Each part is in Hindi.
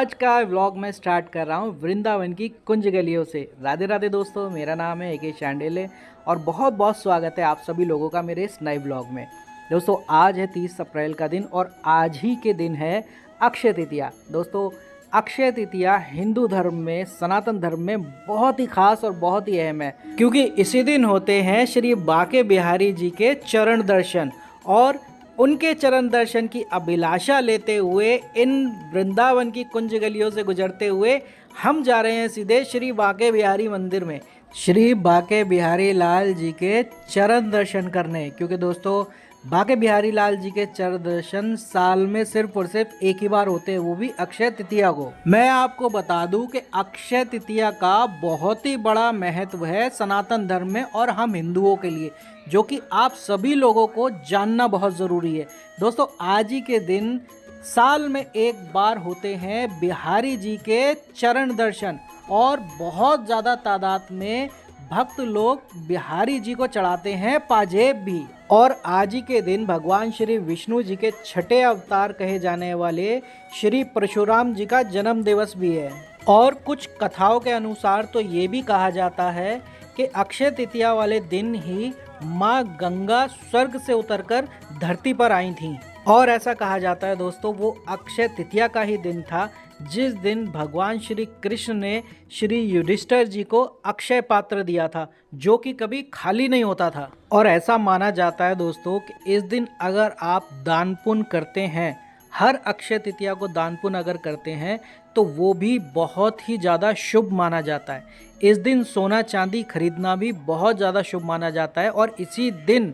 आज का व्लॉग मैं स्टार्ट कर रहा हूँ वृंदावन की कुंज गलियों से। राधे राधे दोस्तों, मेरा नाम है AK शांडेले और बहुत बहुत स्वागत है आप सभी लोगों का मेरे इस नए व्लॉग में। दोस्तों आज है 30 अप्रैल का दिन और आज ही के दिन है अक्षय तृतीया। दोस्तों अक्षय तृतीया हिंदू धर्म में, सनातन धर्म में बहुत ही खास और बहुत ही अहम है, क्योंकि इसी दिन होते हैं श्री बांके बिहारी जी के चरण दर्शन। और उनके चरण दर्शन की अभिलाषा लेते हुए इन वृंदावन की कुंज गलियों से गुजरते हुए हम जा रहे हैं सीधे श्री बांके बिहारी मंदिर में, श्री बांके बिहारी लाल जी के चरण दर्शन करने। क्योंकि दोस्तों बांके बिहारी लाल जी के चरण दर्शन साल में सिर्फ और सिर्फ एक ही बार होते हैं, वो भी अक्षय तृतीया को। मैं आपको बता दूं कि अक्षय तृतीया का बहुत ही बड़ा महत्व है सनातन धर्म में और हम हिंदुओं के लिए, जो कि आप सभी लोगों को जानना बहुत ज़रूरी है। दोस्तों आज ही के दिन साल में एक बार होते हैं बिहारी जी के चरण दर्शन और बहुत ज़्यादा तादाद में भक्त लोग बिहारी जी को चढ़ाते हैं पाजेब भी। और आज ही के दिन भगवान श्री विष्णु जी के छठे अवतार कहे जाने वाले श्री परशुराम जी का जन्म दिवस भी है। और कुछ कथाओं के अनुसार तो ये भी कहा जाता है कि अक्षय तृतीया वाले दिन ही माँ गंगा स्वर्ग से उतरकर धरती पर आई थीं। और ऐसा कहा जाता है दोस्तों वो अक्षय तृतीया का ही दिन था जिस दिन भगवान श्री कृष्ण ने श्री युधिष्ठिर जी को अक्षय पात्र दिया था, जो कि कभी खाली नहीं होता था। और ऐसा माना जाता है दोस्तों कि इस दिन अगर आप दान पुण्य करते हैं, हर अक्षय तृतीया को दान पुण्य अगर करते हैं तो वो भी बहुत ही ज़्यादा शुभ माना जाता है। इस दिन सोना चांदी खरीदना भी बहुत ज़्यादा शुभ माना जाता है। और इसी दिन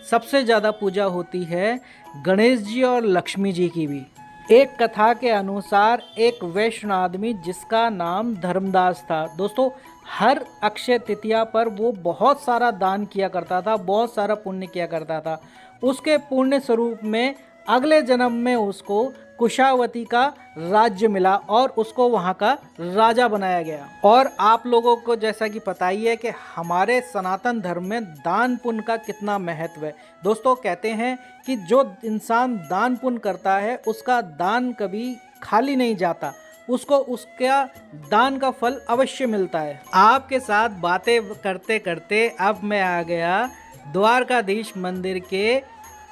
सबसे ज़्यादा पूजा होती है गणेश जी और लक्ष्मी जी की भी। एक कथा के अनुसार एक वैष्णव आदमी जिसका नाम धर्मदास था, दोस्तों हर अक्षय तृतीया पर वो बहुत सारा दान किया करता था, बहुत सारा पुण्य किया करता था। उसके पुण्य स्वरूप में अगले जन्म में उसको कुशावती का राज्य मिला और उसको वहाँ का राजा बनाया गया। और आप लोगों को जैसा कि पता ही है कि हमारे सनातन धर्म में दान पुण्य का कितना महत्व है। दोस्तों कहते हैं कि जो इंसान दान पुण्य करता है उसका दान कभी खाली नहीं जाता, उसको उसका दान का फल अवश्य मिलता है। आपके साथ बातें करते करते अब मैं आ गया द्वारकाधीश मंदिर के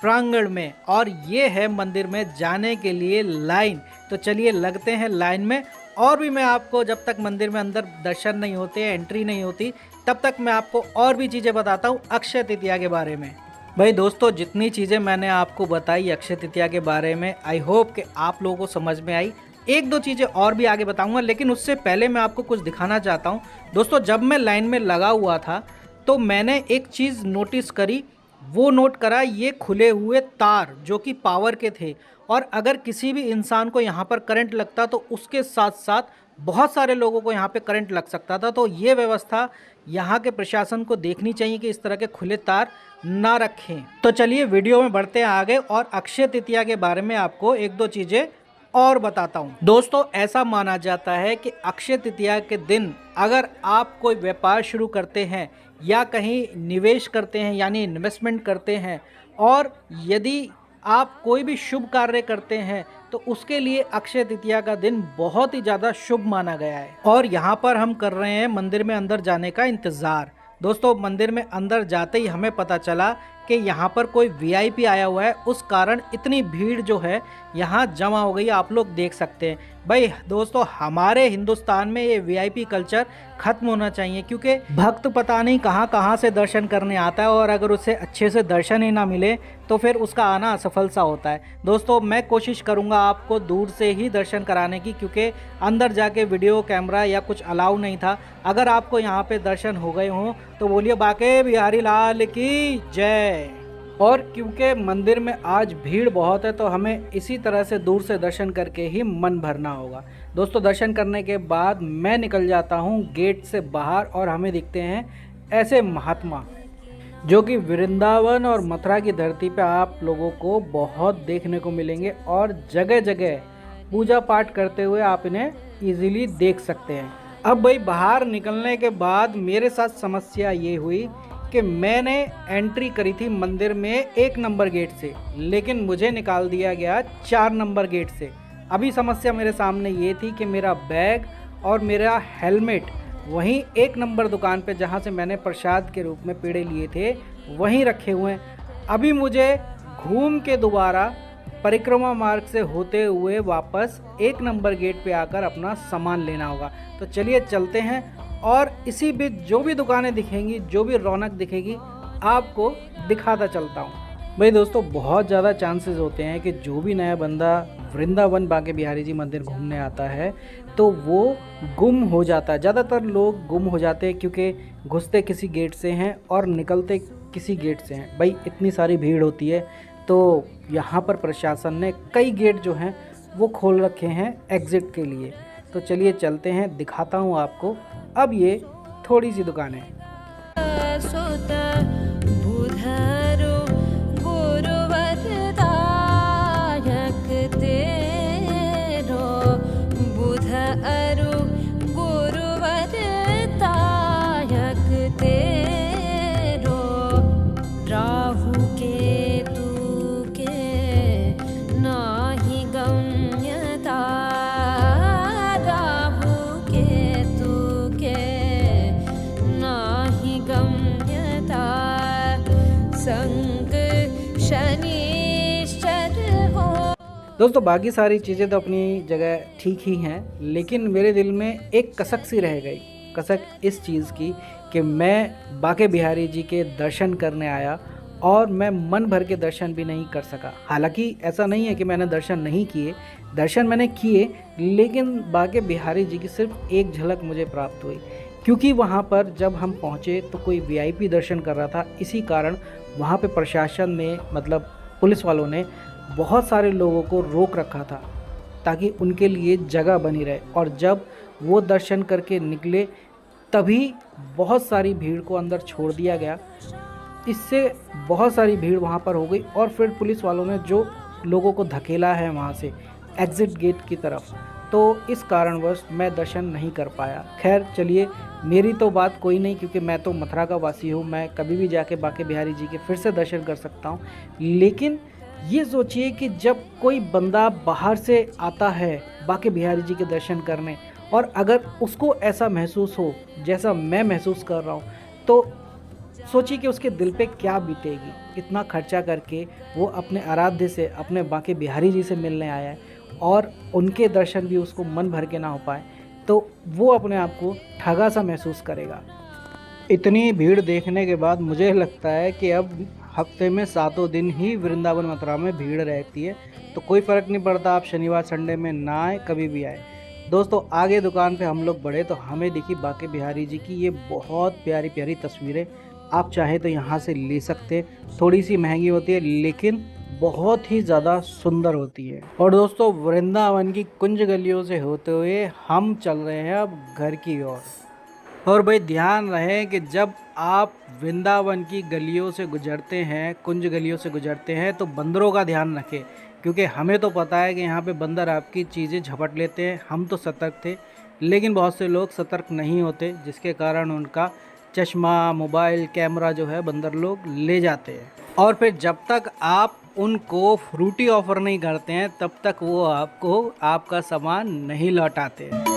प्रांगण में और ये है मंदिर में जाने के लिए लाइन। तो चलिए लगते हैं लाइन में। और भी मैं आपको जब तक मंदिर में अंदर दर्शन नहीं होते, एंट्री नहीं होती, तब तक मैं आपको और भी चीज़ें बताता हूँ अक्षय तृतीया के बारे में। भाई दोस्तों जितनी चीज़ें मैंने आपको बताई अक्षय तृतीया के बारे में, आई होप कि आप लोगों को समझ में आई। एक दो चीज़ें और भी आगे बताऊँगा, लेकिन उससे पहले मैं आपको कुछ दिखाना चाहता हूँ। दोस्तों जब मैं लाइन में लगा हुआ था तो मैंने एक चीज़ नोटिस करी, वो नोट करा ये खुले हुए तार जो कि पावर के थे। और अगर किसी भी इंसान को यहाँ पर करंट लगता तो उसके साथ साथ बहुत सारे लोगों को यहाँ पे करंट लग सकता था। तो ये व्यवस्था यहाँ के प्रशासन को देखनी चाहिए कि इस तरह के खुले तार ना रखें। तो चलिए वीडियो में बढ़ते हैं आगे और अक्षय तृतीया के बारे में आपको एक दो चीज़ें और बताता हूँ। दोस्तों ऐसा माना जाता है कि अक्षय तृतीया के दिन अगर आप कोई व्यापार शुरू करते हैं या कहीं निवेश करते हैं यानी इन्वेस्टमेंट करते हैं, और यदि आप कोई भी शुभ कार्य करते हैं तो उसके लिए अक्षय तृतीया का दिन बहुत ही ज़्यादा शुभ माना गया है। और यहाँ पर हम कर रहे हैं मंदिर में अंदर जाने का इंतज़ार। दोस्तों मंदिर में अंदर जाते ही हमें पता चला कि यहाँ पर कोई VIP आया हुआ है, उस कारण इतनी भीड़ जो है यहाँ जमा हो गई, आप लोग देख सकते हैं। भाई दोस्तों हमारे हिंदुस्तान में ये VIP कल्चर ख़त्म होना चाहिए, क्योंकि भक्त पता नहीं कहाँ कहाँ से दर्शन करने आता है और अगर उसे अच्छे से दर्शन ही ना मिले तो फिर उसका आना असफल सा होता है। दोस्तों मैं कोशिश करूँगा आपको दूर से ही दर्शन कराने की, क्योंकि अंदर जाके वीडियो कैमरा या कुछ अलाउ नहीं था। अगर आपको यहाँ पे दर्शन हो गए हों तो बोलिए बांके बिहारी लाल की जय। और क्योंकि मंदिर में आज भीड़ बहुत है तो हमें इसी तरह से दूर से दर्शन करके ही मन भरना होगा। दोस्तों दर्शन करने के बाद मैं निकल जाता हूँ गेट से बाहर और हमें दिखते हैं ऐसे महात्मा जो कि वृंदावन और मथुरा की धरती पे आप लोगों को बहुत देखने को मिलेंगे और जगह जगह पूजा पाठ करते हुए आप इन्हें ईजिली देख सकते हैं। अब भाई बाहर निकलने के बाद मेरे साथ समस्या ये हुई कि मैंने एंट्री करी थी मंदिर में 1 नंबर गेट से, लेकिन मुझे निकाल दिया गया 4 नंबर गेट से। अभी समस्या मेरे सामने ये थी कि मेरा बैग और मेरा हेलमेट वहीं 1 नंबर दुकान पे जहाँ से मैंने प्रसाद के रूप में पेड़े लिए थे वहीं रखे हुए हैं। अभी मुझे घूम के दोबारा परिक्रमा मार्ग से होते हुए वापस 1 नंबर गेट पे आकर अपना सामान लेना होगा। तो चलिए चलते हैं और इसी बीच जो भी दुकानें दिखेंगी, जो भी रौनक दिखेगी, आपको दिखाता चलता हूँ। भाई दोस्तों, बहुत ज़्यादा चांसेस होते हैं कि जो भी नया बंदा वृंदावन बांके बिहारी जी मंदिर घूमने आता है तो वो गुम हो जाता है। ज़्यादातर लोग गुम हो जाते हैं क्योंकि घुसते किसी गेट से हैं और निकलते किसी गेट से हैं। भाई इतनी सारी भीड़ होती है, तो यहाँ पर प्रशासन ने कई गेट जो हैं वो खोल रखे हैं एग्ज़िट के लिए। तो चलिए चलते हैं, दिखाता हूँ आपको। अब ये थोड़ी सी दुकानें दोस्तों, बाकी सारी चीज़ें तो अपनी जगह ठीक ही हैं, लेकिन मेरे दिल में एक कसक सी रह गई। कसक इस चीज़ की कि मैं बांके बिहारी जी के दर्शन करने आया और मैं मन भर के दर्शन भी नहीं कर सका। हालांकि ऐसा नहीं है कि मैंने दर्शन नहीं किए, दर्शन मैंने किए, लेकिन बांके बिहारी जी की सिर्फ एक झलक मुझे प्राप्त हुई, क्योंकि वहाँ पर जब हम पहुँचे तो कोई वीआईपी दर्शन कर रहा था। इसी कारण वहाँ पे प्रशासन ने, मतलब पुलिस वालों ने, बहुत सारे लोगों को रोक रखा था ताकि उनके लिए जगह बनी रहे। और जब वो दर्शन करके निकले तभी बहुत सारी भीड़ को अंदर छोड़ दिया गया। इससे बहुत सारी भीड़ वहाँ पर हो गई और फिर पुलिस वालों ने जो लोगों को धकेला है वहाँ से एग्ज़िट गेट की तरफ, तो इस कारणवश मैं दर्शन नहीं कर पाया। खैर चलिए, मेरी तो बात कोई नहीं, क्योंकि मैं तो मथुरा का वासी हूँ, मैं कभी भी जाके बांके बिहारी जी के फिर से दर्शन कर सकता हूँ। लेकिन ये सोचिए कि जब कोई बंदा बाहर से आता है बांके बिहारी जी के दर्शन करने और अगर उसको ऐसा महसूस हो जैसा मैं महसूस कर रहा हूँ, तो सोचिए कि उसके दिल पे क्या बीतेगी। इतना खर्चा करके वो अपने आराध्य से, अपने बांके बिहारी जी से मिलने आया है और उनके दर्शन भी उसको मन भर के ना हो पाए, तो वो अपने आप को ठगा सा महसूस करेगा। इतनी भीड़ देखने के बाद मुझे लगता है कि अब हफ्ते में 7 दिन ही वृंदावन मथुरा में भीड़ रहती है, तो कोई फ़र्क नहीं पड़ता आप शनिवार संडे में ना आए, कभी भी आए। दोस्तों, आगे दुकान पे हम लोग बढ़े तो हमें दिखी बांके बिहारी जी की ये बहुत प्यारी प्यारी तस्वीरें। आप चाहे तो यहाँ से ले सकते, थोड़ी सी महंगी होती है लेकिन बहुत ही ज़्यादा सुंदर होती है। और दोस्तों, वृंदावन की कुंज गलियों से होते हुए हम चल रहे हैं अब घर की ओर। और भाई ध्यान रहे कि जब आप वृंदावन की गलियों से गुजरते हैं, कुंज गलियों से गुजरते हैं, तो बंदरों का ध्यान रखें, क्योंकि हमें तो पता है कि यहाँ पे बंदर आपकी चीज़ें झपट लेते हैं। हम तो सतर्क थे, लेकिन बहुत से लोग सतर्क नहीं होते, जिसके कारण उनका चश्मा, मोबाइल, कैमरा जो है बंदर लोग ले जाते हैं। और फिर जब तक आप उनको फ्रूटी ऑफ़र नहीं करते हैं तब तक वो आपको आपका सामान नहीं लौटाते हैं।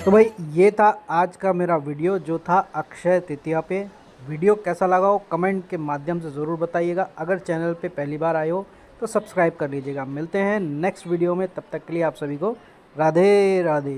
तो भाई ये था आज का मेरा वीडियो, जो था अक्षय तृतीया पे। वीडियो कैसा लगा हो कमेंट के माध्यम से ज़रूर बताइएगा। अगर चैनल पे पहली बार आए हो तो सब्सक्राइब कर लीजिएगा। मिलते हैं नेक्स्ट वीडियो में, तब तक के लिए आप सभी को राधे राधे।